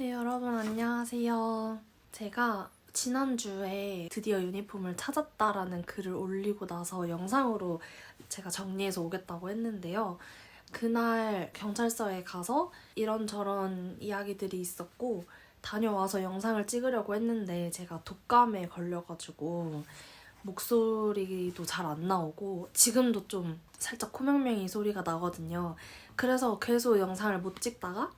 네, 여러분 안녕하세요. 제가 지난주에 드디어 유니폼을 찾았다라는 글을 올리고 나서 영상으로 제가 정리해서 오겠다고 했는데요. 그날 경찰서에 가서 이런저런 이야기들이 있었고 다녀와서 영상을 찍으려고 했는데 제가 독감에 걸려가지고 목소리도 잘 안 나오고 지금도 좀 살짝 코맹맹이 소리가 나거든요. 그래서 계속 영상을 못 찍다가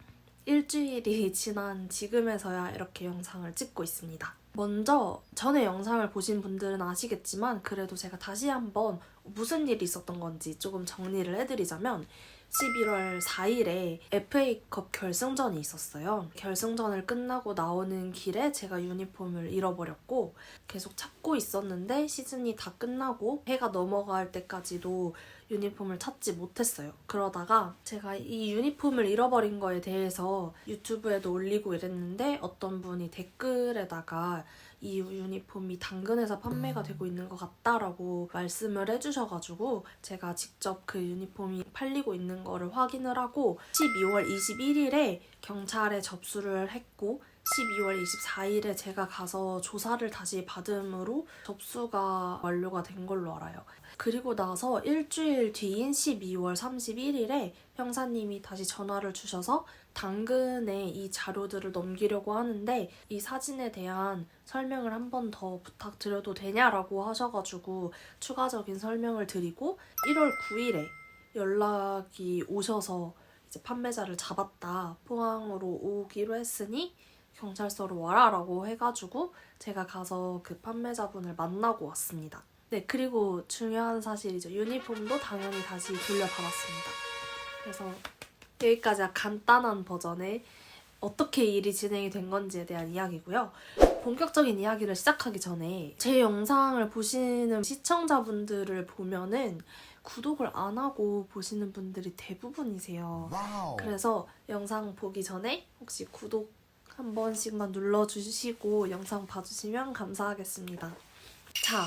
일주일이 지난 지금에서야 이렇게 영상을 찍고 있습니다. 먼저 전에 영상을 보신 분들은 아시겠지만 그래도 제가 다시 한번 무슨 일이 있었던 건지 조금 정리를 해드리자면 11월 4일에 FA컵 결승전이 있었어요. 결승전을 끝나고 나오는 길에 제가 유니폼을 잃어버렸고 계속 찾고 있었는데 시즌이 다 끝나고 해가 넘어갈 때까지도 유니폼을 찾지 못했어요. 그러다가 제가 이 유니폼을 잃어버린 거에 대해서 유튜브에도 올리고 이랬는데 어떤 분이 댓글에다가 이 유니폼이 당근에서 판매가 되고 있는 것 같다라고 말씀을 해주셔가지고 제가 직접 그 유니폼이 팔리고 있는 거를 확인을 하고 12월 21일에 경찰에 접수를 했고 12월 24일에 제가 가서 조사를 다시 받음으로 접수가 완료가 된 걸로 알아요. 그리고 나서 일주일 뒤인 12월 31일에 형사님이 다시 전화를 주셔서 당근에 이 자료들을 넘기려고 하는데 이 사진에 대한 설명을 한 번 더 부탁드려도 되냐라고 하셔가지고 추가적인 설명을 드리고 1월 9일에 연락이 오셔서 이제 판매자를 잡았다. 포항으로 오기로 했으니 경찰서로 와라라고 해가지고 제가 가서 그 판매자분을 만나고 왔습니다. 네, 그리고 중요한 사실이죠. 유니폼도 당연히 다시 돌려받았습니다. 그래서 여기까지 간단한 버전의 어떻게 일이 진행이 된 건지에 대한 이야기고요. 본격적인 이야기를 시작하기 전에 제 영상을 보시는 시청자분들을 보면은 구독을 안 하고 보시는 분들이 대부분이세요. 와우. 그래서 영상 보기 전에 혹시 구독 한 번씩만 눌러주시고 영상 봐주시면 감사하겠습니다. 자,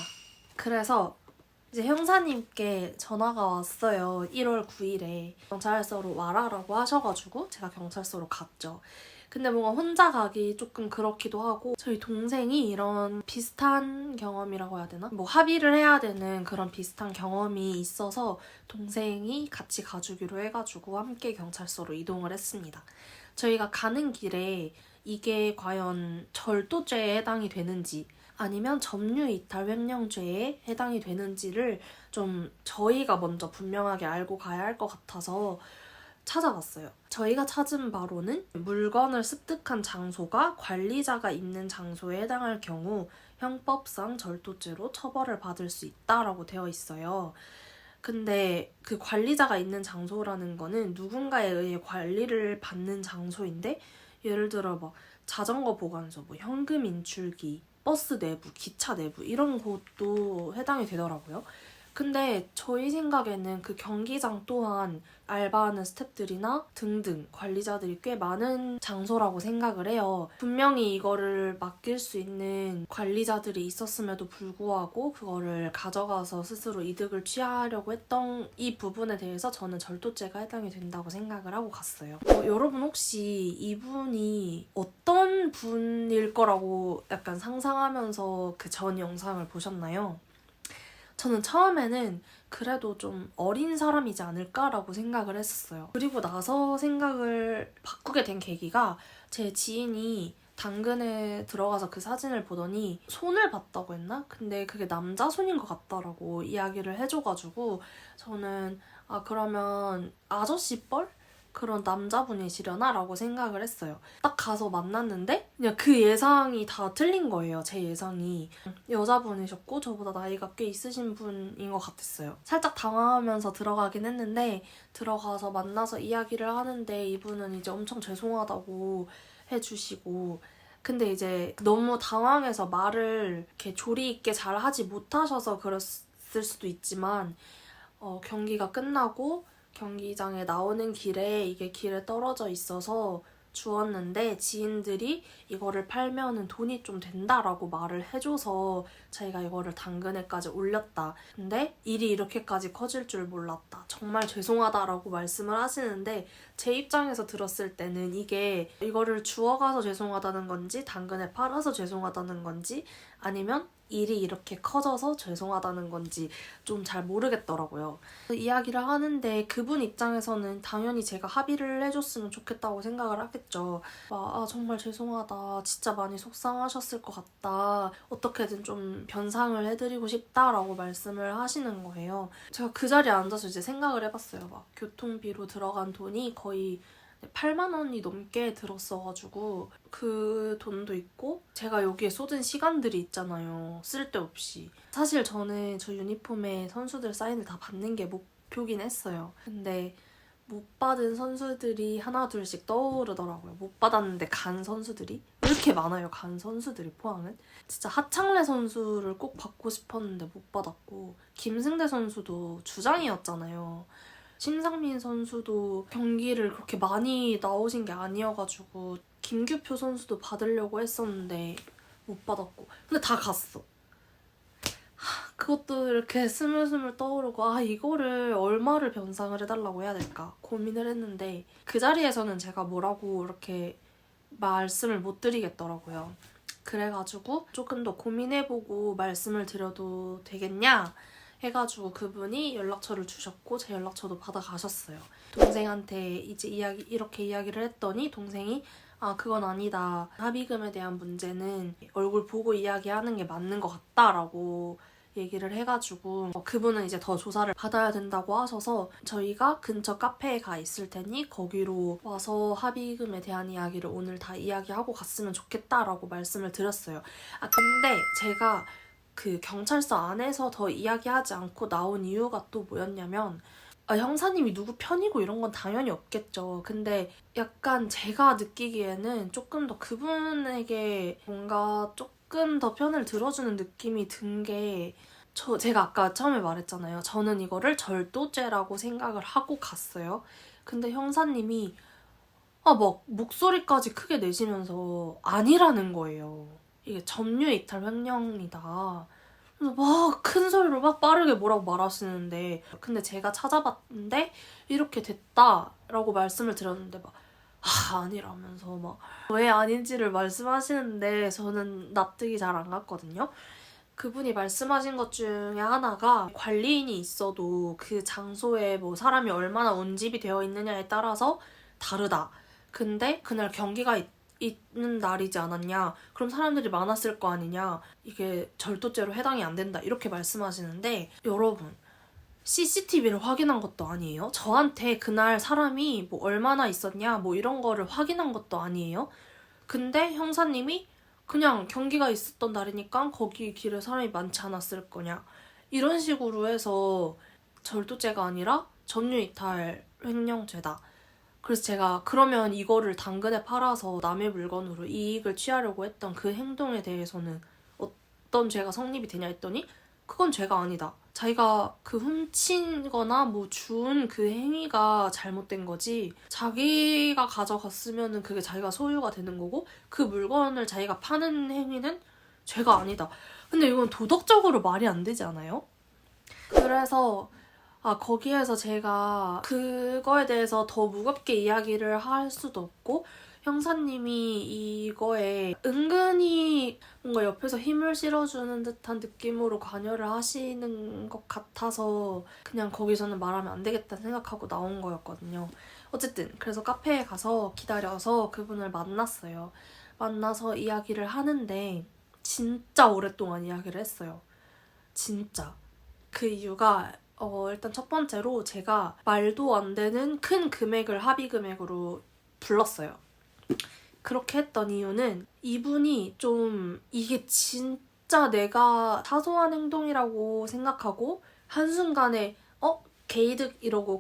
그래서 이제 형사님께 전화가 왔어요. 1월 9일에 경찰서로 와라라고 하셔가지고 제가 경찰서로 갔죠. 근데 뭔가 혼자 가기 조금 그렇기도 하고 저희 동생이 이런 비슷한 경험이라고 해야 되나? 뭐 합의를 해야 되는 그런 비슷한 경험이 있어서 동생이 같이 가주기로 해가지고 함께 경찰서로 이동을 했습니다. 저희가 가는 길에 이게 과연 절도죄에 해당이 되는지 아니면 점유이탈 횡령죄에 해당이 되는지를 좀 저희가 먼저 분명하게 알고 가야 할 것 같아서 찾아봤어요. 저희가 찾은 바로는 물건을 습득한 장소가 관리자가 있는 장소에 해당할 경우 형법상 절도죄로 처벌을 받을 수 있다라고 되어 있어요. 근데 그 관리자가 있는 장소라는 거는 누군가에 의해 관리를 받는 장소인데 예를 들어 막 자전거 보관소, 뭐 현금 인출기, 버스 내부, 기차 내부 이런 곳도 해당이 되더라고요. 근데 저희 생각에는 그 경기장 또한 알바하는 스태프들이나 등등 관리자들이 꽤 많은 장소라고 생각을 해요. 분명히 이거를 맡길 수 있는 관리자들이 있었음에도 불구하고 그거를 가져가서 스스로 이득을 취하려고 했던 이 부분에 대해서 저는 절도죄가 해당이 된다고 생각을 하고 갔어요. 여러분 혹시 이분이 어떤 분일 거라고 약간 상상하면서 그 전 영상을 보셨나요? 저는 처음에는 그래도 좀 어린 사람이지 않을까라고 생각을 했었어요. 그리고 나서 생각을 바꾸게 된 계기가 제 지인이 당근에 들어가서 그 사진을 보더니 손을 봤다고 했나? 근데 그게 남자 손인 것 같다라고 이야기를 해줘가지고 저는 그러면 아저씨 뻘? 그런 남자분이시려나? 라고 생각을 했어요. 딱 가서 만났는데 그냥 그 예상이 다 틀린 거예요. 제 예상이. 여자분이셨고 저보다 나이가 꽤 있으신 분인 것 같았어요. 살짝 당황하면서 들어가긴 했는데 들어가서 만나서 이야기를 하는데 이분은 이제 엄청 죄송하다고 해주시고 근데 이제 너무 당황해서 말을 이렇게 조리 있게 잘 하지 못하셔서 그랬을 수도 있지만 경기가 끝나고 경기장에 나오는 길에 이게 길에 떨어져 있어서 주었는데 지인들이 이거를 팔면은 돈이 좀 된다라고 말을 해줘서 저희가 이거를 당근에까지 올렸다. 근데 일이 이렇게까지 커질 줄 몰랐다. 정말 죄송하다라고 말씀을 하시는데 제 입장에서 들었을 때는 이게 이거를 주워가서 죄송하다는 건지 당근에 팔아서 죄송하다는 건지 아니면 일이 이렇게 커져서 죄송하다는 건지 좀 잘 모르겠더라고요. 이야기를 하는데 그분 입장에서는 당연히 제가 합의를 해줬으면 좋겠다고 생각을 하겠죠. 정말 죄송하다. 진짜 많이 속상하셨을 것 같다. 어떻게든 좀 변상을 해드리고 싶다라고 말씀을 하시는 거예요. 제가 그 자리에 앉아서 이제 생각을 해봤어요. 막 교통비로 들어간 돈이 거의 8만 원이 넘게 들었어가지고 그 돈도 있고 제가 여기에 쏟은 시간들이 있잖아요. 쓸데없이. 사실 저는 저 유니폼에 선수들 사인을 다 받는 게 목표긴 했어요. 근데 못 받은 선수들이 하나 둘씩 떠오르더라고요. 못 받았는데 간 선수들이 왜 이렇게 많아요. 간 선수들이 포항은. 진짜 하창래 선수를 꼭 받고 싶었는데 못 받았고 김승대 선수도 주장이었잖아요. 심상민 선수도 경기를 그렇게 많이 나오신 게 아니어가지고 김규표 선수도 받으려고 했었는데 못 받았고 근데 다 갔어. 그것도 이렇게 스물스물 떠오르고 이거를 얼마를 변상을 해달라고 해야 될까 고민을 했는데 그 자리에서는 제가 뭐라고 이렇게 말씀을 못 드리겠더라고요. 그래가지고 조금 더 고민해보고 말씀을 드려도 되겠냐 해가지고 그분이 연락처를 주셨고 제 연락처도 받아가셨어요. 동생한테 이제 이렇게 이야기를 했더니 동생이 그건 아니다. 합의금에 대한 문제는 얼굴 보고 이야기하는 게 맞는 것 같다라고 얘기를 해가지고 그분은 이제 더 조사를 받아야 된다고 하셔서 저희가 근처 카페에 가 있을 테니 거기로 와서 합의금에 대한 이야기를 오늘 다 이야기하고 갔으면 좋겠다라고 말씀을 드렸어요. 근데 제가 그 경찰서 안에서 더 이야기하지 않고 나온 이유가 또 뭐였냐면 형사님이 누구 편이고 이런 건 당연히 없겠죠. 근데 약간 제가 느끼기에는 조금 더 그분에게 뭔가 조금 더 편을 들어주는 느낌이 든 게 제가 아까 처음에 말했잖아요. 저는 이거를 절도죄라고 생각을 하고 갔어요. 근데 형사님이 막 목소리까지 크게 내시면서 아니라는 거예요. 이게 점유이탈 횡령이다. 그래서 막 큰 소리로 막 빠르게 뭐라고 말하시는데 근데 제가 찾아봤는데 이렇게 됐다라고 말씀을 드렸는데 아니라면서 막 왜 아닌지를 말씀하시는데 저는 납득이 잘 안 갔거든요. 그분이 말씀하신 것 중에 하나가 관리인이 있어도 그 장소에 뭐 사람이 얼마나 운집이 되어 있느냐에 따라서 다르다. 근데 그날 경기가 있는 날이지 않았냐? 그럼 사람들이 많았을 거 아니냐? 이게 절도죄로 해당이 안 된다. 이렇게 말씀하시는데 여러분 CCTV를 확인한 것도 아니에요? 저한테 그날 사람이 뭐 얼마나 있었냐? 뭐 이런 거를 확인한 것도 아니에요? 근데 형사님이 그냥 경기가 있었던 날이니까 거기 길에 사람이 많지 않았을 거냐? 이런 식으로 해서 절도죄가 아니라 점유이탈 횡령죄다. 그래서 제가 그러면 이거를 당근에 팔아서 남의 물건으로 이익을 취하려고 했던 그 행동에 대해서는 어떤 죄가 성립이 되냐 했더니 그건 죄가 아니다. 자기가 그 훔친 거나 뭐 준 그 행위가 잘못된 거지 자기가 가져갔으면은 그게 자기가 소유가 되는 거고 그 물건을 자기가 파는 행위는 죄가 아니다. 근데 이건 도덕적으로 말이 안 되지 않아요? 그래서 거기에서 제가 그거에 대해서 더 무겁게 이야기를 할 수도 없고 형사님이 이거에 은근히 뭔가 옆에서 힘을 실어주는 듯한 느낌으로 관여를 하시는 것 같아서 그냥 거기서는 말하면 안 되겠다 생각하고 나온 거였거든요. 어쨌든 그래서 카페에 가서 기다려서 그분을 만났어요. 만나서 이야기를 하는데 진짜 오랫동안 이야기를 했어요. 진짜. 그 이유가 일단 첫 번째로 제가 말도 안 되는 큰 금액을 합의 금액으로 불렀어요. 그렇게 했던 이유는 이분이 좀 이게 진짜 내가 사소한 행동이라고 생각하고 한순간에 개이득 이러고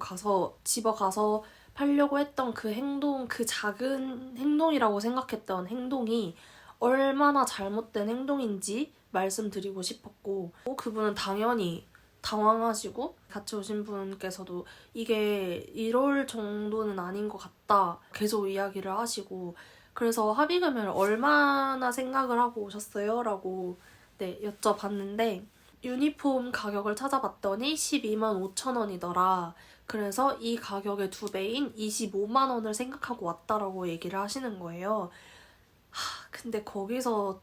집어가서 팔려고 했던 그 행동, 그 작은 행동이라고 생각했던 행동이 얼마나 잘못된 행동인지 말씀드리고 싶었고 그분은 당연히 당황하시고 같이 오신 분께서도 이게 이럴 정도는 아닌 것 같다 계속 이야기를 하시고 그래서 합의금을 얼마나 생각을 하고 오셨어요? 라고 네, 여쭤봤는데 유니폼 가격을 찾아봤더니 12만 5천 원이더라. 그래서 이 가격의 2배인 25만 원을 생각하고 왔다라고 얘기를 하시는 거예요. 근데 거기서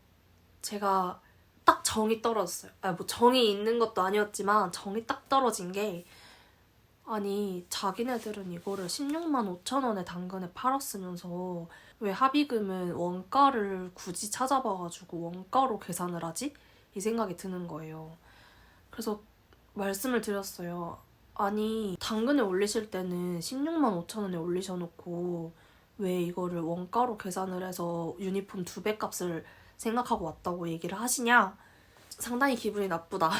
제가 딱 정이 떨어졌어요. 뭐 정이 있는 것도 아니었지만 정이 딱 떨어진 게 아니 자기네들은 이거를 16만 5천 원에 당근에 팔았으면서 왜 합의금은 원가를 굳이 찾아봐가지고 원가로 계산을 하지? 이 생각이 드는 거예요. 그래서 말씀을 드렸어요. 아니 당근에 올리실 때는 16만 5천 원에 올리셔놓고 왜 이거를 원가로 계산을 해서 유니폼 2배 값을 생각하고 왔다고 얘기를 하시냐? 상당히 기분이 나쁘다.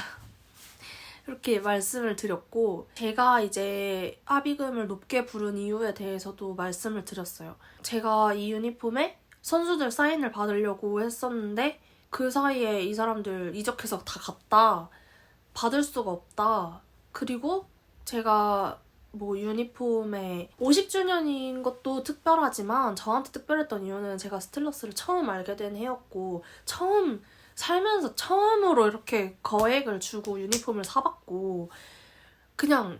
이렇게 말씀을 드렸고 제가 이제 합의금을 높게 부른 이유에 대해서도 말씀을 드렸어요. 제가 이 유니폼에 선수들 사인을 받으려고 했었는데 그 사이에 이 사람들 이적해서 다 갔다. 받을 수가 없다. 그리고 제가 뭐 유니폼에 50주년인 것도 특별하지만 저한테 특별했던 이유는 제가 스틸러스를 처음 알게 된 해였고 살면서 처음으로 이렇게 거액을 주고 유니폼을 사봤고 그냥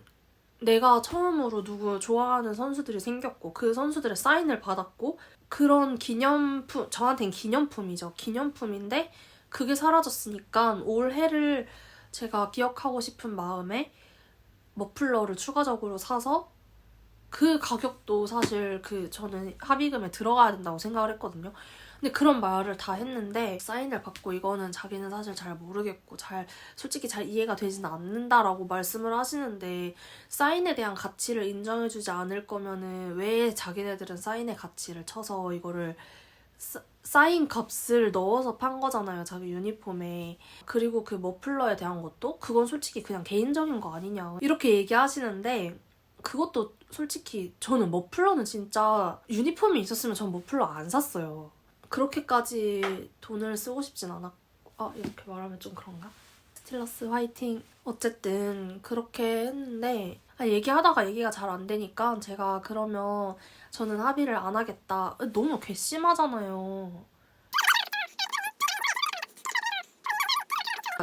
내가 처음으로 누구 좋아하는 선수들이 생겼고 그 선수들의 사인을 받았고 그런 기념품, 저한테는 기념품이죠. 기념품인데 그게 사라졌으니까 올해를 제가 기억하고 싶은 마음에 머플러를 추가적으로 사서 그 가격도 사실 저는 합의금에 들어가야 된다고 생각을 했거든요. 근데 그런 말을 다 했는데 사인을 받고 이거는 자기는 사실 잘 모르겠고 솔직히 잘 이해가 되지는 않는다라고 말씀을 하시는데 사인에 대한 가치를 인정해주지 않을 거면은 왜 자기네들은 사인의 가치를 쳐서 이거를 사인 값을 넣어서 판 거잖아요, 자기 유니폼에. 그리고 그 머플러에 대한 것도 그건 솔직히 그냥 개인적인 거 아니냐 이렇게 얘기하시는데 그것도 솔직히 저는 머플러는 진짜 유니폼이 있었으면 전 머플러 안 샀어요. 그렇게까지 돈을 쓰고 싶진 않았고 이렇게 말하면 좀 그런가? 스틸러스 화이팅! 어쨌든 그렇게 했는데 얘기하다가 얘기가 잘 안 되니까 제가 그러면 저는 합의를 안 하겠다. 너무 괘씸하잖아요.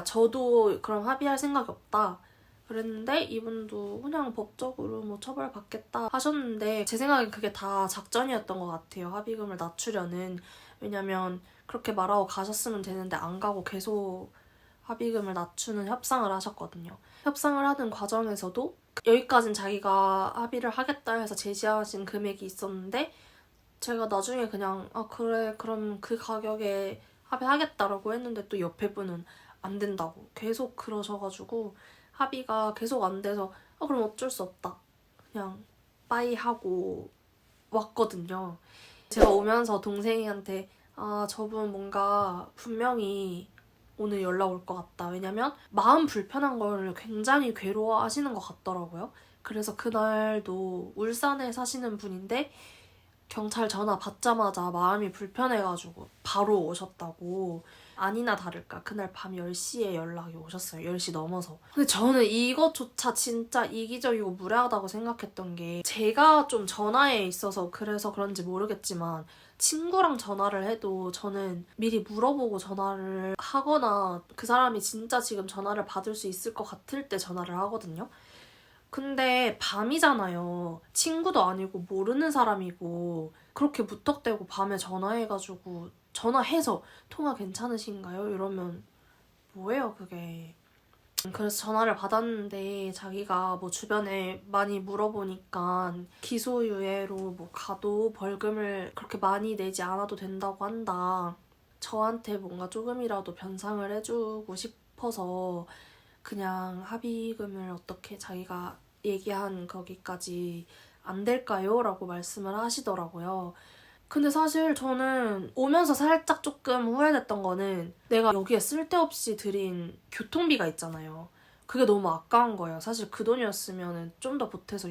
저도 그럼 합의할 생각이 없다. 그랬는데 이분도 그냥 법적으로 뭐 처벌받겠다 하셨는데 제 생각엔 그게 다 작전이었던 것 같아요. 합의금을 낮추려는. 왜냐면 그렇게 말하고 가셨으면 되는데 안 가고 계속 합의금을 낮추는 협상을 하셨거든요. 협상을 하는 과정에서도 여기까진 자기가 합의를 하겠다 해서 제시하신 금액이 있었는데 제가 나중에 그냥 그래 그럼 그 가격에 합의하겠다라고 했는데 또 옆에 분은 안 된다고 계속 그러셔가지고 합의가 계속 안 돼서 그럼 어쩔 수 없다. 그냥 빠이 하고 왔거든요. 제가 오면서 동생이한테 저분 뭔가 분명히 오늘 연락 올 것 같다. 왜냐면 마음 불편한 걸 굉장히 괴로워하시는 것 같더라고요. 그래서 그날도 울산에 사시는 분인데 경찰 전화 받자마자 마음이 불편해가지고 바로 오셨다고. 아니나 다를까 그날 밤 10시에 연락이 오셨어요. 10시 넘어서. 근데 저는 이것조차 진짜 이기적이고 무례하다고 생각했던 게 제가 좀 전화에 있어서 그래서 그런지 모르겠지만 친구랑 전화를 해도 저는 미리 물어보고 전화를 하거나 그 사람이 진짜 지금 전화를 받을 수 있을 것 같을 때 전화를 하거든요. 근데 밤이잖아요. 친구도 아니고 모르는 사람이고 그렇게 무턱대고 밤에 전화해가지고 전화해서 통화 괜찮으신가요? 이러면 뭐예요 그게. 그래서 전화를 받았는데 자기가 뭐 주변에 많이 물어보니까 기소유예로 뭐 가도 벌금을 그렇게 많이 내지 않아도 된다고 한다. 저한테 뭔가 조금이라도 변상을 해주고 싶어서 그냥 합의금을 어떻게 자기가 얘기한 거기까지 안 될까요? 라고 말씀을 하시더라고요. 근데 사실 저는 오면서 살짝 조금 후회됐던 거는 내가 여기에 쓸데없이 들인 교통비가 있잖아요. 그게 너무 아까운 거예요. 사실 그 돈이었으면 좀 더 보태서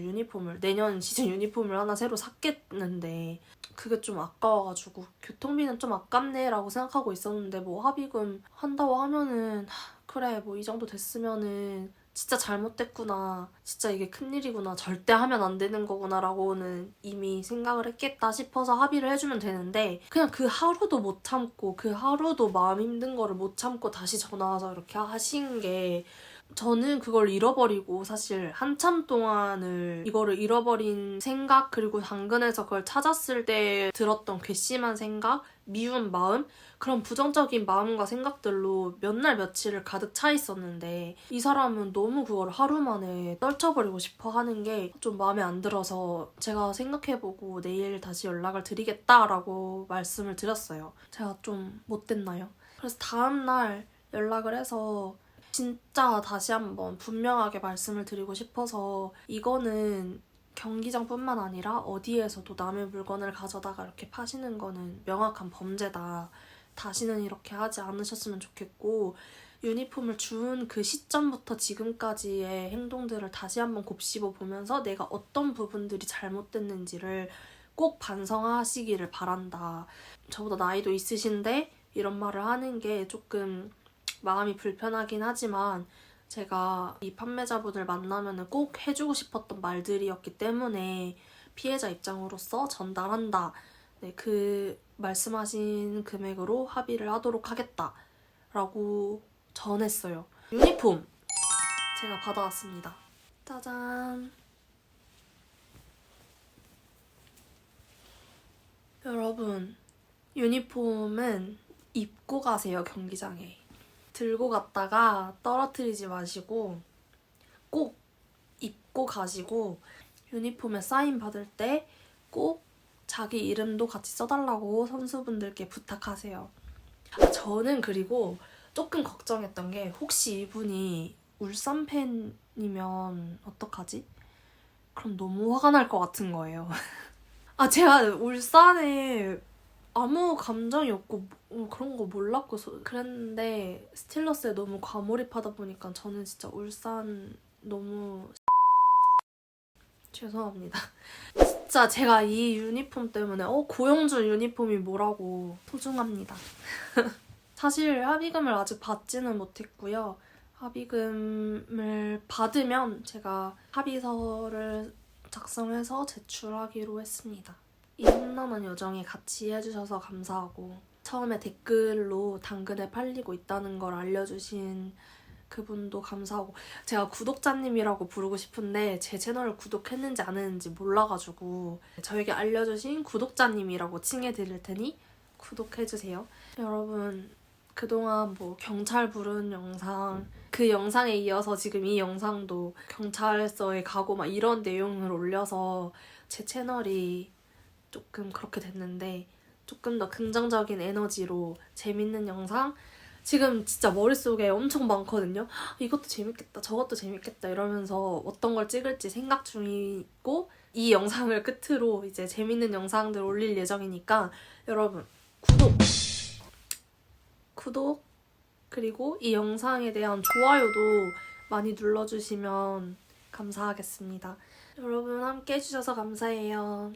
내년 시즌 유니폼을 하나 새로 샀겠는데 그게 좀 아까워가지고 교통비는 좀 아깝네라고 생각하고 있었는데 뭐 합의금 한다고 하면은 그래 뭐 이 정도 됐으면은 진짜 잘못됐구나. 진짜 이게 큰일이구나. 절대 하면 안 되는 거구나 라고는 이미 생각을 했겠다 싶어서 합의를 해주면 되는데 그냥 그 하루도 못 참고 그 하루도 마음 힘든 거를 못 참고 다시 전화 와서 이렇게 하신 게 저는 그걸 잃어버리고 사실 한참 동안을 이거를 잃어버린 생각 그리고 당근에서 그걸 찾았을 때 들었던 괘씸한 생각, 미운 마음 그런 부정적인 마음과 생각들로 몇 날 며칠을 가득 차 있었는데 이 사람은 너무 그걸 하루 만에 떨쳐버리고 싶어 하는 게 좀 마음에 안 들어서 제가 생각해보고 내일 다시 연락을 드리겠다라고 말씀을 드렸어요. 제가 좀 못됐나요? 그래서 다음날 연락을 해서 진짜 다시 한번 분명하게 말씀을 드리고 싶어서 이거는 경기장뿐만 아니라 어디에서도 남의 물건을 가져다가 이렇게 파시는 거는 명확한 범죄다. 다시는 이렇게 하지 않으셨으면 좋겠고 유니폼을 준 그 시점부터 지금까지의 행동들을 다시 한번 곱씹어 보면서 내가 어떤 부분들이 잘못됐는지를 꼭 반성하시기를 바란다. 저보다 나이도 있으신데 이런 말을 하는 게 조금 마음이 불편하긴 하지만 제가 이 판매자분을 만나면 꼭 해주고 싶었던 말들이었기 때문에 피해자 입장으로서 전달한다. 네, 그 말씀하신 금액으로 합의를 하도록 하겠다라고 전했어요. 유니폼 제가 받아왔습니다. 짜잔. 여러분, 유니폼은 입고 가세요, 경기장에. 들고 갔다가 떨어뜨리지 마시고 꼭 입고 가시고 유니폼에 사인 받을 때 꼭 자기 이름도 같이 써달라고 선수분들께 부탁하세요. 저는 그리고 조금 걱정했던 게 혹시 이분이 울산 팬이면 어떡하지? 그럼 너무 화가 날 것 같은 거예요. 제가 울산에 아무 감정이 없고 그런 거 몰랐고 그랬는데 스틸러스에 너무 과몰입하다 보니까 저는 진짜 울산 너무 죄송합니다. 진짜 제가 이 유니폼 때문에 고영준 유니폼이 뭐라고 소중합니다. 사실 합의금을 아직 받지는 못했고요. 합의금을 받으면 제가 합의서를 작성해서 제출하기로 했습니다. 이 험난한 여정에 같이 해주셔서 감사하고 처음에 댓글로 당근에 팔리고 있다는 걸 알려주신 그분도 감사하고 제가 구독자님이라고 부르고 싶은데 제 채널을 구독했는지 안 했는지 몰라가지고 저에게 알려주신 구독자님이라고 칭해드릴 테니 구독해주세요. 여러분 그동안 뭐 경찰 부른 영상 그 영상에 이어서 지금 이 영상도 경찰서에 가고 막 이런 내용을 올려서 제 채널이 조금 그렇게 됐는데 조금 더 긍정적인 에너지로 재밌는 영상 지금 진짜 머릿속에 엄청 많거든요. 이것도 재밌겠다 저것도 재밌겠다 이러면서 어떤 걸 찍을지 생각 중이고 이 영상을 끝으로 이제 재밌는 영상들 올릴 예정이니까 여러분 구독 그리고 이 영상에 대한 좋아요도 많이 눌러주시면 감사하겠습니다. 여러분 함께 해주셔서 감사해요.